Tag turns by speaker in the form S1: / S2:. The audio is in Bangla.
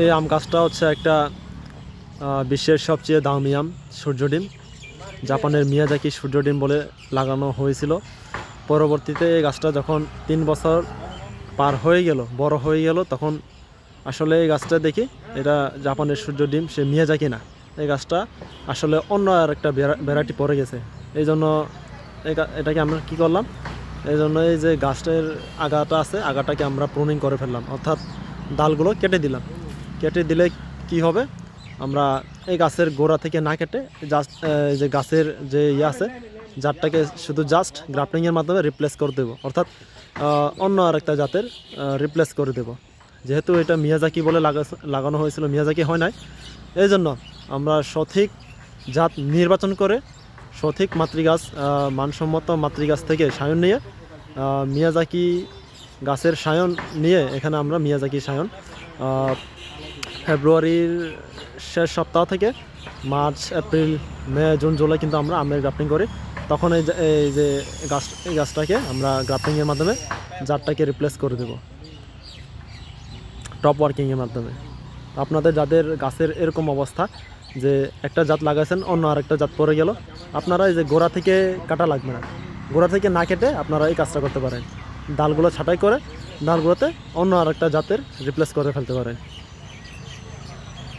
S1: এই আম গাছটা হচ্ছে একটা বিশ্বের সবচেয়ে দামি আম, সূর্য ডিম। জাপানের মিয়াজাকি সূর্য ডিম বলে লাগানো হয়েছিল। পরবর্তীতে এই গাছটা যখন 3 বছর পার হয়ে গেল, বড় হয়ে গেল, তখন আসলে এই গাছটা দেখি এটা জাপানের সূর্য ডিম, সে মিয়াজাকি না। এই গাছটা আসলে অন্য আর একটা ভ্যারাইটি পড়ে গেছে। এই জন্য এটাকে আমরা কী করলাম, এই জন্য এই যে গাছটার আগাটা আছে, আগাটাকে আমরা প্রুনিং করে ফেললাম, অর্থাৎ ডালগুলো কেটে দিলাম। কেটে দিলে কি হবে, আমরা এই গাছের গোড়া থেকে না কেটে জাস্ট যে গাছের যে আছে জাতটাকে শুধু জাস্ট গ্রাফটিংয়ের মাধ্যমে রিপ্লেস করে দেবো, অর্থাৎ অন্য আরেকটা জাতের রিপ্লেস করে দেব। যেহেতু এটা মিয়াজাকি বলে লাগানো হয়েছিল, মিয়াজাকি হয় নাই, এই জন্য আমরা সঠিক জাত নির্বাচন করে সঠিক মাতৃগাছ, মানসম্মত মাতৃগাছ থেকে সায়ন নিয়ে মিয়াজাকি গাছের সায়ন নিয়ে এখানে আমরা মিয়াজাকি সায়ন ফেব্রুয়ারির শেষ সপ্তাহ থেকে মার্চ, এপ্রিল, মে, জুন, জুলাই কিন্তু আমরা আমের গ্রাফটিং করি। তখন এই যে এই গাছটাকে আমরা গ্রাফটিংয়ের মাধ্যমে জাতটাকে রিপ্লেস করে দেব টপ ওয়ার্কিংয়ের মাধ্যমে। আপনাদের যাদের গাছের এরকম অবস্থা যে একটা জাত লাগাইছেন, অন্য আরেকটা জাত পড়ে গেল, আপনারা এই যে গোড়া থেকে কাটা লাগবে না, গোড়া থেকে না কেটে আপনারা এই কাজটা করতে পারেন। ডালগুলো ছাঁটাই করে ডালগুলোতে অন্য আরেকটা জাতের রিপ্লেস করে ফেলতে পারেন।